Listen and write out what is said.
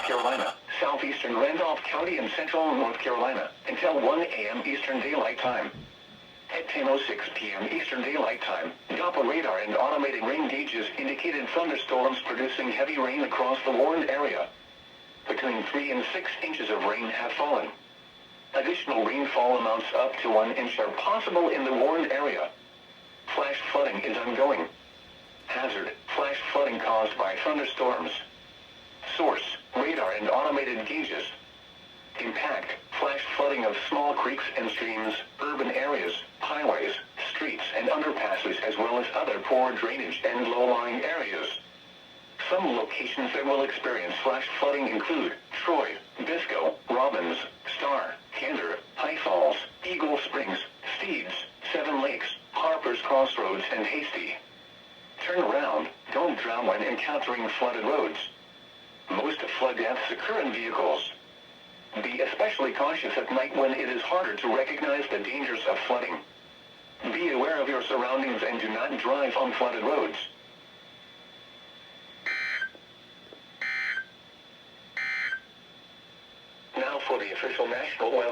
Carolina, southeastern Randolph County and central North Carolina, until 1 a.m. Eastern Daylight Time. At 10:06 p.m. Eastern Daylight Time, Doppler radar and automated rain gauges indicated thunderstorms producing heavy rain across the warned area. Between 3 and 6 inches of rain have fallen. Additional rainfall amounts up to 1 inch are possible in the warned area. Flash flooding is ongoing. Hazard: flash flooding caused by thunderstorms. Source: radar and automated gauges. Impact: flash flooding of small creeks and streams, urban areas, highways, streets and underpasses, as well as other poor drainage and low-lying areas. Some locations that will experience flash flooding include Troy, Bisco, Robbins, Star, Gander, High Falls, Eagle Springs, Steeds, Seven Lakes, Harper's Crossroads and Hasty. Turn around, don't drown when encountering flooded roads. Most flood deaths occur in vehicles. Be especially cautious at night when it is harder to recognize the dangers of flooding. Be aware of your surroundings and do not drive on flooded roads. Now for the official National Weather.